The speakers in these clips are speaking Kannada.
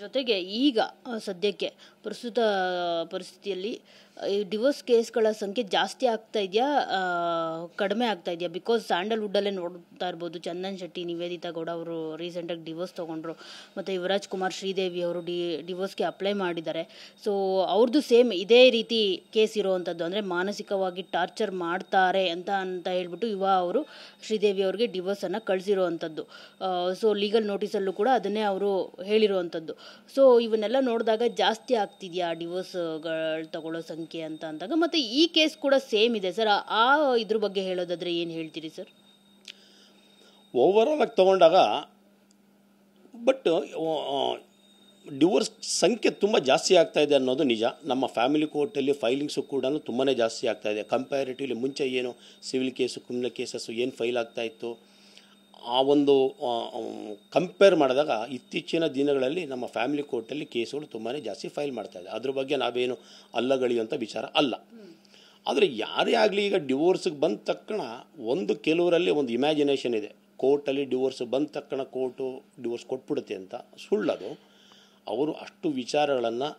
ಜೊತೆಗೆ ಈಗ ಸದ್ಯಕ್ಕೆ ಪ್ರಸ್ತುತ ಪರಿಸ್ಥಿತಿಯಲ್ಲಿ ಈ ಡಿವೋರ್ಸ್ ಕೇಸ್ಗಳ ಸಂಖ್ಯೆ ಜಾಸ್ತಿ ಆಗ್ತಾ ಇದೆಯಾ, ಕಡಿಮೆ ಆಗ್ತಾ ಇದೆಯಾ? ಬಿಕಾಸ್ ಸ್ಯಾಂಡಲ್ವುಡ್ಡಲ್ಲೇ ನೋಡ್ತಾ ಇರ್ಬೋದು, ಚಂದನ್ ಶೆಟ್ಟಿ, ನಿವೇದಿತಾ ಗೌಡ ಅವರು ರೀಸೆಂಟಾಗಿ ಡಿವೋರ್ಸ್ ತೊಗೊಂಡ್ರು, ಮತ್ತು ಯುವರಾಜ್ ಕುಮಾರ್, ಶ್ರೀದೇವಿ ಅವರು ಡಿವೋರ್ಸ್ಗೆ ಅಪ್ಲೈ ಮಾಡಿದ್ದಾರೆ. ಸೊ ಅವ್ರದ್ದು ಸೇಮ್ ಇದೇ ರೀತಿ ಕೇಸ್ ಇರೋವಂಥದ್ದು, ಅಂದರೆ ಮಾನಸಿಕವಾಗಿ ಟಾರ್ಚರ್ ಮಾಡ್ತಾರೆ ಅಂತ ಹೇಳ್ಬಿಟ್ಟು ಅವರು ಶ್ರೀದೇವಿ ಅವ್ರಿಗೆ ಡಿವೋರ್ಸನ್ನು ಕಳಿಸಿರೋವಂಥದ್ದು. ಸೊ ಲೀಗಲ್ ನೋಟಿಸಲ್ಲೂ ಕೂಡ ಅದನ್ನೇ ಅವರು ಹೇಳಿರುವಂಥದ್ದು. ಸೊ ಇವನ್ನೆಲ್ಲ ನೋಡಿದಾಗ ಜಾಸ್ತಿ ಆಗ್ತಿದೆಯಾ ಡಿವೋರ್ಸ್ಗಳು ತಗೊಳ್ಳೋ ಸಂಖ್ಯೆ ಅಂತ ಅಂದಾಗ, ಮತ್ತು ಈ ಕೇಸ್ ಕೂಡ ಸೇಮ್ ಇದೆ ಸರ್. ಇದ್ರ ಬಗ್ಗೆ ಹೇಳೋದಾದ್ರೆ ಏನು ಹೇಳ್ತೀರಿ ಸರ್? ಓವರಾಲ್ ಆಗಿ ತಗೊಂಡಾಗ ಬಟ್ ಡಿವೋರ್ಸ್ ಸಂಖ್ಯೆ ತುಂಬ ಜಾಸ್ತಿ ಆಗ್ತಾ ಇದೆ ಅನ್ನೋದು ನಿಜ. ನಮ್ಮ ಫ್ಯಾಮಿಲಿ ಕೋರ್ಟಲ್ಲಿ ಫೈಲಿಂಗ್ಸು ಕೂಡ ತುಂಬಾ ಜಾಸ್ತಿ ಆಗ್ತಾ ಇದೆ. ಕಂಪ್ಯಾರಿಟಿವ್ಲಿ ಮುಂಚೆ ಏನು ಸಿವಿಲ್ ಕೇಸು, ಕ್ರಿಮಿನಲ್ ಕೇಸಸ್ಸು ಏನು ಫೈಲ್ ಆಗ್ತಾಯಿತ್ತು, ಆ ಒಂದು ಕಂಪೇರ್ ಮಾಡಿದಾಗ ಇತ್ತೀಚಿನ ದಿನಗಳಲ್ಲಿ ನಮ್ಮ ಫ್ಯಾಮಿಲಿ ಕೋರ್ಟಲ್ಲಿ ಕೇಸುಗಳು ತುಂಬಾ ಜಾಸ್ತಿ ಫೈಲ್ ಮಾಡ್ತಾಯಿದೆ. ಅದ್ರ ಬಗ್ಗೆ ನಾವೇನು ಅಲ್ಲಗಳೆಯುವಂಥ ವಿಚಾರ ಅಲ್ಲ. ಆದರೆ ಯಾರೇ ಆಗಲಿ ಈಗ ಡಿವೋರ್ಸಿಗೆ ಬಂದ ತಕ್ಷಣ ಕೆಲವರಲ್ಲಿ ಒಂದು ಇಮ್ಯಾಜಿನೇಷನ್ ಇದೆ, ಕೋರ್ಟಲ್ಲಿ ಡಿವೋರ್ಸ್ ಬಂದ ತಕ್ಷಣ ಕೋರ್ಟು ಡಿವೋರ್ಸ್ ಕೊಟ್ಬಿಡುತ್ತೆ ಅಂತ. ಸುಳ್ಳದು. ಅವರು ಅಷ್ಟು ವಿಚಾರಗಳನ್ನು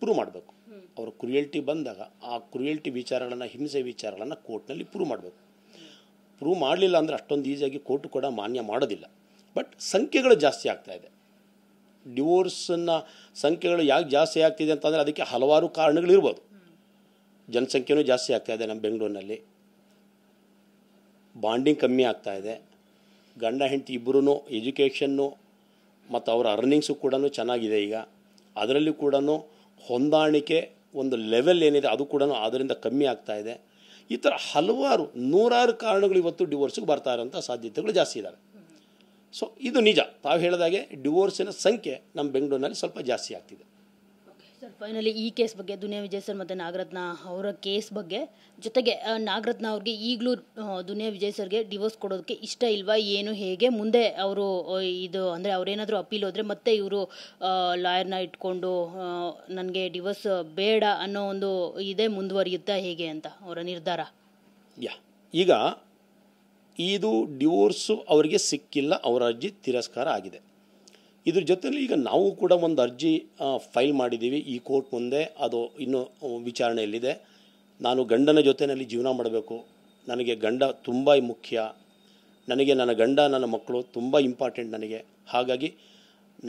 ಪ್ರೂವ್ ಮಾಡಬೇಕು. ಅವರು ಕ್ರುಯಲ್ಟಿ ಬಂದಾಗ ಆ ಕ್ರುಯಲ್ಟಿ ವಿಚಾರಗಳನ್ನು, ಹಿಂಸೆ ವಿಚಾರಗಳನ್ನು ಕೋರ್ಟ್ನಲ್ಲಿ ಪ್ರೂವ್ ಮಾಡಬೇಕು. ಪ್ರೂವ್ ಮಾಡಲಿಲ್ಲ ಅಂದರೆ ಅಷ್ಟೊಂದು ಈಸಿಯಾಗಿ ಕೋರ್ಟು ಕೂಡ ಮಾನ್ಯ ಮಾಡೋದಿಲ್ಲ. ಬಟ್ ಸಂಖ್ಯೆಗಳು ಜಾಸ್ತಿ ಆಗ್ತಾಯಿದೆ. ಡಿವೋರ್ಸನ್ನು ಸಂಖ್ಯೆಗಳು ಯಾಕೆ ಜಾಸ್ತಿ ಆಗ್ತಿದೆ ಅಂತಂದರೆ ಅದಕ್ಕೆ ಹಲವಾರು ಕಾರಣಗಳಿರ್ಬೋದು. ಜನಸಂಖ್ಯೆನೂ ಜಾಸ್ತಿ ಆಗ್ತಾಯಿದೆ ನಮ್ಮ ಬೆಂಗಳೂರಿನಲ್ಲಿ, ಬಾಂಡಿಂಗ್ ಕಮ್ಮಿ ಆಗ್ತಾಯಿದೆ, ಗಂಡ ಹೆಂಡತಿ ಇಬ್ಬರೂ ಎಜುಕೇಷನ್ನು ಮತ್ತು ಅವರ ಅರ್ನಿಂಗ್ಸು ಕೂಡ ಚೆನ್ನಾಗಿದೆ. ಈಗ ಅದರಲ್ಲಿ ಕೂಡ ಹೊಂದಾಣಿಕೆ ಒಂದು ಲೆವೆಲ್ ಏನಿದೆ ಅದು ಕೂಡ ಅದರಿಂದ ಕಮ್ಮಿ ಆಗ್ತಾಯಿದೆ. ಈ ಥರ ಹಲವಾರು ನೂರಾರು ಕಾರಣಗಳು ಇವತ್ತು ಡಿವೋರ್ಸಿಗೆ ಬರ್ತಾ ಇರೋಂಥ ಸಾಧ್ಯತೆಗಳು ಜಾಸ್ತಿ ಇದ್ದಾವೆ. ಸೊ ಇದು ನಿಜ. ತಾವು ಹೇಳಿದಾಗೆ ಡಿವೋರ್ಸಿನ ಸಂಖ್ಯೆ ನಮ್ಮ ಬೆಂಗಳೂರಿನಲ್ಲಿ ಸ್ವಲ್ಪ ಜಾಸ್ತಿ ಆಗ್ತಿದೆ. ಸರ್, ಫೈನಲಿ ಈ ಕೇಸ್ ಬಗ್ಗೆ ದುನಿಯಾ ವಿಜಯ್ ಸರ್ ಮತ್ತು ನಾಗರತ್ನ ಅವರ ಕೇಸ್ ಬಗ್ಗೆ, ಜೊತೆಗೆ ನಾಗರತ್ನ ಅವ್ರಿಗೆ ಈಗಲೂ ದುನಿಯಾ ವಿಜಯ್ ಸರ್ಗೆ ಡಿವೋರ್ಸ್ ಕೊಡೋದಕ್ಕೆ ಇಷ್ಟ ಇಲ್ವಾ, ಏನು, ಹೇಗೆ ಮುಂದೆ ಅವರು ಇದು ಅಂದರೆ ಅವರೇನಾದರೂ ಅಪೀಲ್ ಹೋದರೆ ಮತ್ತೆ ಇವರು ಲಾಯರ್ನ ಇಟ್ಕೊಂಡು ನನಗೆ ಡಿವೋರ್ಸ್ ಬೇಡ ಅನ್ನೋ ಒಂದು ಇದೇ ಮುಂದುವರಿಯುತ್ತಾ ಹೇಗೆ ಅಂತ ಅವರ ನಿರ್ಧಾರ? ಈಗ ಇದು ಡಿವೋರ್ಸು ಅವರಿಗೆ ಸಿಕ್ಕಿಲ್ಲ, ಅವರ ಅರ್ಜಿ ತಿರಸ್ಕಾರ ಆಗಿದೆ. ಇದ್ರ ಜೊತೆಲಿ ಈಗ ನಾವು ಕೂಡ ಒಂದು ಅರ್ಜಿ ಫೈಲ್ ಮಾಡಿದ್ದೀವಿ ಈ ಕೋರ್ಟ್ ಮುಂದೆ. ಅದು ಇನ್ನೂ ವಿಚಾರಣೆಯಲ್ಲಿದೆ. ನಾನು ಗಂಡನ ಜೊತೆಯಲ್ಲಿ ಜೀವನ ಮಾಡಬೇಕು, ನನಗೆ ಗಂಡ ತುಂಬ ಮುಖ್ಯ, ನನಗೆ ನನ್ನ ಗಂಡ ನನ್ನ ಮಕ್ಕಳು ತುಂಬ ಇಂಪಾರ್ಟೆಂಟ್ ನನಗೆ. ಹಾಗಾಗಿ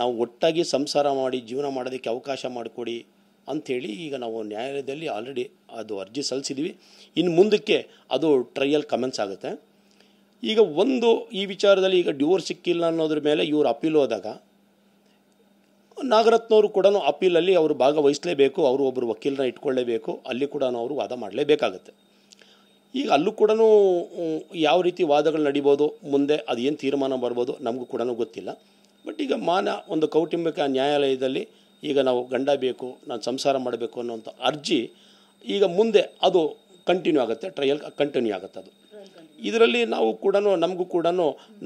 ನಾವು ಒಟ್ಟಾಗಿ ಸಂಸಾರ ಮಾಡಿ ಜೀವನ ಮಾಡೋದಕ್ಕೆ ಅವಕಾಶ ಮಾಡಿಕೊಡಿ ಅಂಥೇಳಿ ಈಗ ನಾವು ನ್ಯಾಯಾಲಯದಲ್ಲಿ ಆಲ್ರೆಡಿ ಅದು ಅರ್ಜಿ ಸಲ್ಲಿಸಿದ್ವಿ. ಇನ್ನು ಮುಂದಕ್ಕೆ ಅದು ಟ್ರಯಲ್ ಕಮೆನ್ಸ್ ಆಗುತ್ತೆ. ಈಗ ಈ ವಿಚಾರದಲ್ಲಿ ಈಗ ಡಿವೋರ್ಸ್ ಸಿಕ್ಕಿಲ್ಲ ಅನ್ನೋದ್ರ ಮೇಲೆ ಇವರು ಅಪೀಲ್ ಹೋದಾಗ ನಾಗರತ್ನವರು ಕೂಡ ಅಪೀಲಲ್ಲಿ ಅವರು ಭಾಗವಹಿಸಲೇಬೇಕು, ಅವರು ಒಬ್ಬರು ವಕೀಲರನ್ನ ಇಟ್ಕೊಳ್ಳೇಬೇಕು, ಅಲ್ಲಿ ಕೂಡ ಅವರು ವಾದ ಮಾಡಲೇಬೇಕಾಗತ್ತೆ. ಈಗ ಅಲ್ಲೂ ಕೂಡ ಯಾವ ರೀತಿ ವಾದಗಳು ನಡಿಬೋದು, ಮುಂದೆ ಅದು ಏನು ತೀರ್ಮಾನ ಬರ್ಬೋದು ನಮಗೂ ಕೂಡ ಗೊತ್ತಿಲ್ಲ. ಬಟ್ ಈಗ ಒಂದು ಕೌಟುಂಬಿಕ ನ್ಯಾಯಾಲಯದಲ್ಲಿ ಈಗ ನಾವು ಗಂಡ ಬೇಕು, ನಾನು ಸಂಸಾರ ಮಾಡಬೇಕು ಅನ್ನೋಂಥ ಅರ್ಜಿ ಈಗ ಮುಂದೆ ಅದು ಕಂಟಿನ್ಯೂ ಆಗುತ್ತೆ, ಟ್ರಯಲ್ ಕಂಟಿನ್ಯೂ ಆಗುತ್ತೆ. ಅದು ಇದರಲ್ಲಿ ನಾವು ಕೂಡ ನಮಗೂ ಕೂಡ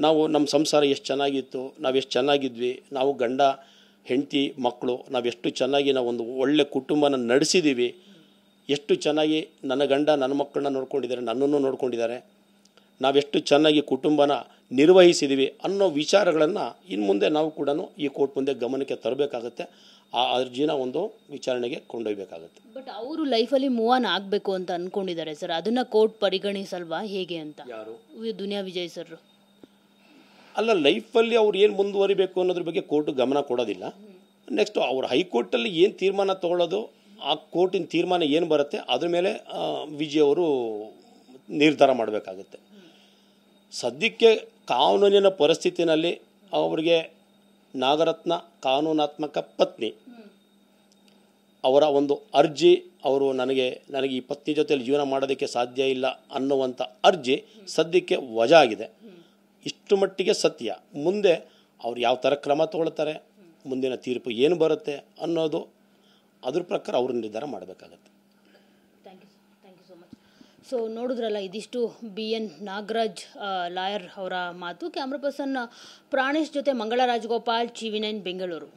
ನಾವು ನಮ್ಮ ಸಂಸಾರ ಎಷ್ಟು ಚೆನ್ನಾಗಿತ್ತು, ನಾವು ಎಷ್ಟು ಚೆನ್ನಾಗಿದ್ವಿ, ನಾವು ಗಂಡ ಹೆಂಡತಿ ಮಕ್ಕಳು ನಾವೆಷ್ಟು ಚೆನ್ನಾಗಿ ನಾವು ಒಂದು ಒಳ್ಳೆ ಕುಟುಂಬನ ನಡೆಸಿದ್ದೀವಿ, ಎಷ್ಟು ಚೆನ್ನಾಗಿ ನನ್ನ ಗಂಡ ನನ್ನ ಮಕ್ಕಳನ್ನ ನೋಡ್ಕೊಂಡಿದ್ದಾರೆ, ನನ್ನನ್ನು ನೋಡ್ಕೊಂಡಿದ್ದಾರೆ, ನಾವೆಷ್ಟು ಚೆನ್ನಾಗಿ ಕುಟುಂಬನ ನಿರ್ವಹಿಸಿದ್ದೀವಿ ಅನ್ನೋ ವಿಚಾರಗಳನ್ನು ಇನ್ನು ಮುಂದೆ ನಾವು ಕೂಡ ಈ ಕೋರ್ಟ್ ಮುಂದೆ ಗಮನಕ್ಕೆ ತರಬೇಕಾಗತ್ತೆ. ಆ ಅರ್ಜಿನ ಒಂದು ವಿಚಾರಣೆಗೆ ಕೊಂಡೊಯ್ಬೇಕಾಗತ್ತೆ. ಬಟ್ ಅವರು ಲೈಫಲ್ಲಿ ಮೂವ್ ಆನ್ ಆಗಬೇಕು ಅಂತ ಅಂದ್ಕೊಂಡಿದ್ದಾರೆ ಸರ್, ಅದನ್ನು ಕೋರ್ಟ್ ಪರಿಗಣಿಸಲ್ವಾ ಹೇಗೆ ಅಂತ? ಯಾರು? ದುನಿಯಾ ವಿಜಯ್ ಸರ್. ಅಲ್ಲ, ಲೈಫಲ್ಲಿ ಅವ್ರು ಏನು ಮುಂದುವರಿಬೇಕು ಅನ್ನೋದ್ರ ಬಗ್ಗೆ ಕೋರ್ಟ್ ಗಮನ ಕೊಡೋದಿಲ್ಲ. ನೆಕ್ಸ್ಟು ಅವ್ರು ಹೈಕೋರ್ಟಲ್ಲಿ ಏನು ತೀರ್ಮಾನ ತೊಗೊಳ್ಳೋದು, ಆ ಕೋರ್ಟಿನ ತೀರ್ಮಾನ ಏನು ಬರುತ್ತೆ ಅದ್ರ ಮೇಲೆ ವಿಜಯ್ ಅವರು ನಿರ್ಧಾರ ಮಾಡಬೇಕಾಗುತ್ತೆ. ಸದ್ಯಕ್ಕೆ ಕಾನೂನಿನ ಪರಿಸ್ಥಿತಿನಲ್ಲಿ ಅವರಿಗೆ ನಾಗರತ್ನ ಕಾನೂನಾತ್ಮಕ ಪತ್ನಿ ಅವರ ಒಂದು ಅರ್ಜಿ, ಅವರು ನನಗೆ ಈ ಪತ್ನಿ ಜೊತೆಯಲ್ಲಿ ಜೀವನ ಮಾಡೋದಕ್ಕೆ ಸಾಧ್ಯ ಇಲ್ಲ ಅನ್ನುವಂಥ ಅರ್ಜಿ ಸದ್ಯಕ್ಕೆ ವಜಾ ಆಗಿದೆ. ಇಷ್ಟು ಮಟ್ಟಿಗೆ ಸತ್ಯ. ಮುಂದೆ ಅವ್ರು ಯಾವ ಥರ ಕ್ರಮ ತಗೊಳ್ತಾರೆ, ಮುಂದಿನ ತೀರ್ಪು ಏನು ಬರುತ್ತೆ ಅನ್ನೋದು ಅದ್ರ ಪ್ರಕಾರ ಅವರು ನಿರ್ಧಾರ ಮಾಡಬೇಕಾಗತ್ತೆ. Thank you so much. So ನೋಡಿದ್ರಲ್ಲ, ಇದಿಷ್ಟು BN ನಾಗರಾಜ್ ಲಾಯರ್ ಅವರ ಮಾತು. ಕ್ಯಾಮ್ರಾ ಪರ್ಸನ್ ಪ್ರಾಣೇಶ್ ಜೊತೆ ಮಂಗಳ ರಾಜಗೋಪಾಲ್, TV9 ಬೆಂಗಳೂರು.